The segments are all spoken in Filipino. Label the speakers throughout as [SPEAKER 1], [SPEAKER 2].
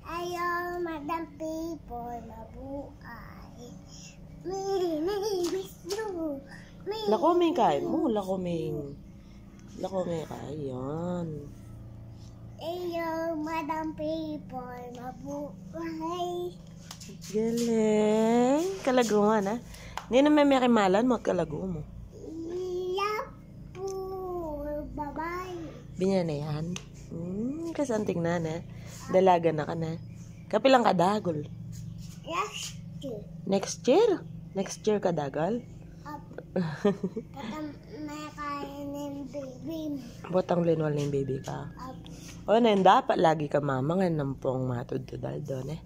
[SPEAKER 1] Ayaw madampi po mabuhay. Miss you.
[SPEAKER 2] Lakoming kain mo. Lakoming kain. Yan.
[SPEAKER 1] Ayaw madampi po mabuhay.
[SPEAKER 2] Galing. Kalaguan ha. Hindi na may makimalan mo at kalago mo.
[SPEAKER 1] Yapo. Bye-bye.
[SPEAKER 2] Binyan na yan. Kasanting na na. Dalaga na ka na. Kapilang kadagol.
[SPEAKER 1] Yes.
[SPEAKER 2] Next year? Next year kadagol?
[SPEAKER 1] Patang may kain ng baby.
[SPEAKER 2] Botang linwal ng baby ka. O na dapat lagi ka mamangan ng pong matududal doon eh.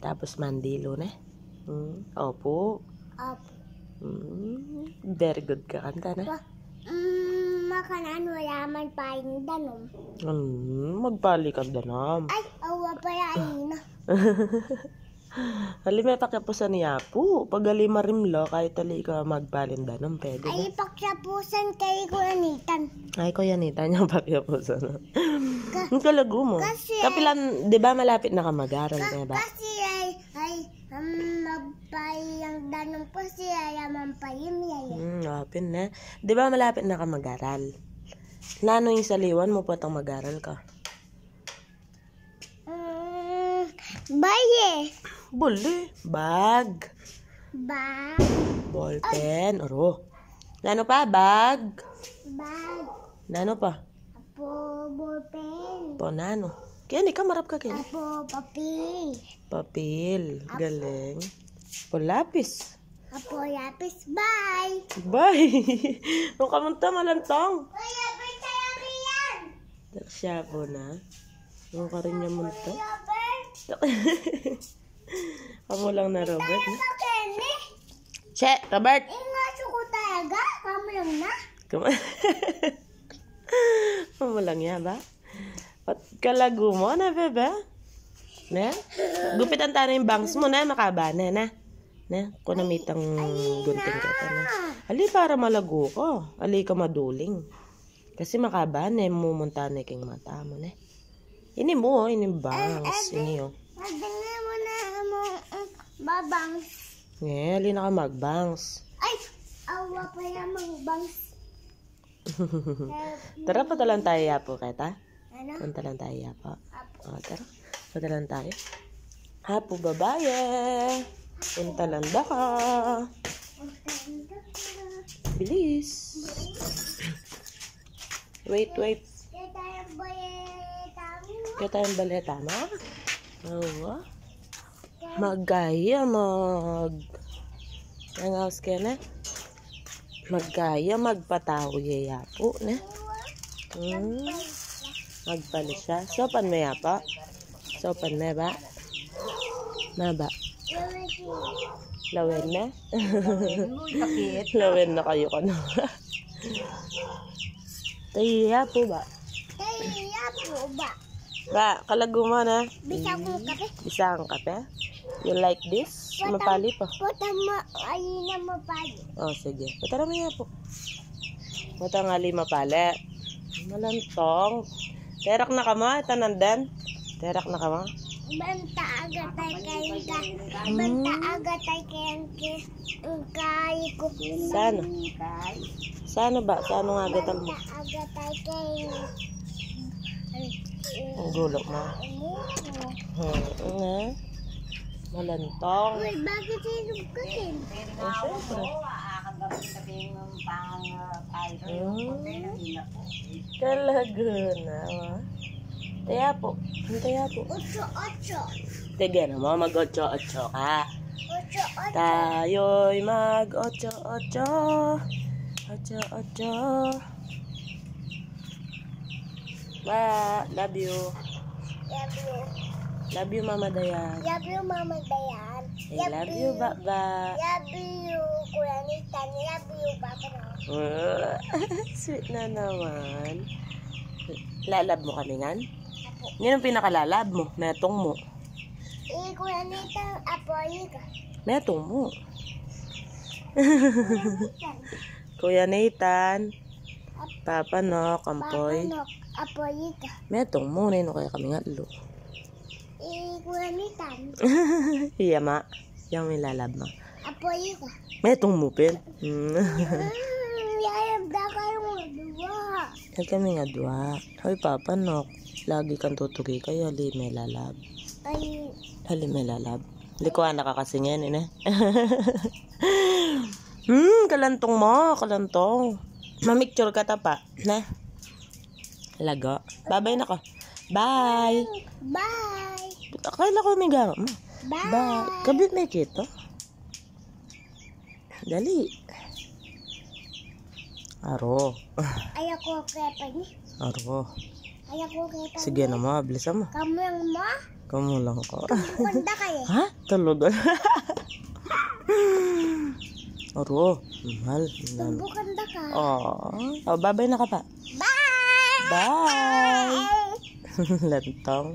[SPEAKER 2] Tapos mandilo na. Opo. Very good ka kanta na.
[SPEAKER 1] Makanan wala man pa yung danom.
[SPEAKER 2] Magpali ka danom.
[SPEAKER 1] Ay, awa pa yan.
[SPEAKER 2] Halimay pakyapusan niya po. Pag halima rimlo, kahit tali ka magpalin danom, pwede
[SPEAKER 1] Ay,
[SPEAKER 2] na.
[SPEAKER 1] pakyapusan kay Kuyanitan.
[SPEAKER 2] Ay, Kuyanitan yung pakyapusan. Ang kalago mo.
[SPEAKER 1] Kasi,
[SPEAKER 2] Kapilan, di ba malapit na ka mag-aral? Diba?
[SPEAKER 1] kasi magpayang danom po siya, yaman pa yun yan.
[SPEAKER 2] Lapin na. Di ba malapit na ka mag-aral? Nano yung saliwan mo patang mag-aral ka?
[SPEAKER 1] Baye.
[SPEAKER 2] Buli. Bag.
[SPEAKER 1] Bag.
[SPEAKER 2] Ballpen. Oro. Nano pa? Bag.
[SPEAKER 1] Bag.
[SPEAKER 2] Nano pa?
[SPEAKER 1] Apo, ballpen.
[SPEAKER 2] Po, nano? Kaya ni ka marap ka kaya.
[SPEAKER 1] Apo, papel.
[SPEAKER 2] Papel. Galing. Po, lapis.
[SPEAKER 1] Apo, lapis. Bye.
[SPEAKER 2] Bye. Nung kamunta malantong.
[SPEAKER 1] Kuya, Bert, tayo yan.
[SPEAKER 2] Siya po na. Nung ka rin niya munta.
[SPEAKER 1] Kuya, Bert.
[SPEAKER 2] Amo lang na Robert.
[SPEAKER 1] Tayo pa, Kenny.
[SPEAKER 2] Che, Robert.
[SPEAKER 1] Ingaso ko talaga. Kamo lang na.
[SPEAKER 2] Amo lang yan ba? At kalago mo na, bebe? Na? Gupitan tayo yung bangs mo na, makaba na, na? Na? Kung namitang gunting ka ta na. Ali, para malago ko. Ali ka maduling. Kasi makaba na, mumunta na king mata mo na. Ini mo, ini bangs. Ini yun.
[SPEAKER 1] Magdala mo na mo babang.
[SPEAKER 2] Yeah, ali na ka magbangs.
[SPEAKER 1] Ay, awa pa yan magbangs.
[SPEAKER 2] Tara, patalan tayo yapo, kita.
[SPEAKER 1] Ano?
[SPEAKER 2] Punta lang tayo yapo.
[SPEAKER 1] Apo.
[SPEAKER 2] O, tara. Punta lang tayo. Hapo, babaye. Punta lang da ka. Bilis. Wait. Kaya tayong baleta, ma? Oo. Magaya, Nangawas ka na? Magaya, magpataw yaya po, na? Magpali siya. Sopan mo yapa? Sopan na ba? Na ba? Lawen na? Lawen na kayo ka na. Tayo po ba?
[SPEAKER 1] Kaya po ba?
[SPEAKER 2] Ba, kalago mo na.
[SPEAKER 1] Bisa kong kape?
[SPEAKER 2] Bisa kang kape? You like this? Mapali pa.
[SPEAKER 1] Puta mo, ay na mapali.
[SPEAKER 2] Oh, sige. Patara mo yan po. Mata nga lima pala. Malantong. Terak na ka mo? Ito nandan. Terak na ka mo?
[SPEAKER 1] Banta agad ay kain ka. Banta agad ay kain ko.
[SPEAKER 2] Saan? Saan ba? Saan nga agatal mo?
[SPEAKER 1] Banta agad ay kain.
[SPEAKER 2] Ang gulok mo. Malantong.
[SPEAKER 1] Uy, bakit sinong kain?
[SPEAKER 2] Oh, syempre. Talaga na. Taya po. Taya po.
[SPEAKER 1] 8-8.
[SPEAKER 2] Tigyan mo, mag-8-8 ka.
[SPEAKER 1] 8-8.
[SPEAKER 2] Tayo'y mag-8-8. 8-8. Ba, love you.
[SPEAKER 1] Love you.
[SPEAKER 2] Love you, Mama Dayan.
[SPEAKER 1] Love you, Mama Dayan.
[SPEAKER 2] I love you, Baba.
[SPEAKER 1] Love you, Kuya Nitan. Love you, Papa.
[SPEAKER 2] Sweet na naman. Lalab mo kami ngan? Yan ang pinakalalab mo. Netong mo.
[SPEAKER 1] Kuya Nitan, apoy ka.
[SPEAKER 2] Netong mo.
[SPEAKER 1] Nitan.
[SPEAKER 2] Kuya Nathan. Papa Nok, Ampoy.
[SPEAKER 1] Papa, apoy ka.
[SPEAKER 2] Metong mo, nino kaya kami nga lo.
[SPEAKER 1] kulamitan.
[SPEAKER 2] Iya, ma. Yang nilalab mo.
[SPEAKER 1] Apoy ka.
[SPEAKER 2] May itong mupin.
[SPEAKER 1] Yayab da kayo mga dua.
[SPEAKER 2] Ay kami nga dua. Hoy, papa, no. Lagi kang tutugi kayo. Hali may lalab.
[SPEAKER 1] Ay,
[SPEAKER 2] Hali may lalab. Hindi ko nakakasingin, eh. Kalantong mo. Kalantong. Mamicture ka ta pa. Na. Lago. Babay na ko. Bye.
[SPEAKER 1] bye.
[SPEAKER 2] Akala ko may gawa mo.
[SPEAKER 1] Bye.
[SPEAKER 2] Bye. Kabit may kita. Dali. Aro.
[SPEAKER 1] Ayoko kepa ni.
[SPEAKER 2] Aro.
[SPEAKER 1] Ayoko kepa.
[SPEAKER 2] Sige na mo. Bilisan mo.
[SPEAKER 1] Kamu yang mo?
[SPEAKER 2] Kamu lang ko.
[SPEAKER 1] Bukanda kayo.
[SPEAKER 2] Ha? Tulog. Aro. Mahal.
[SPEAKER 1] Bukanda ka.
[SPEAKER 2] Oh, babay na ka pa.
[SPEAKER 1] Bye.
[SPEAKER 2] Bye. Lantong.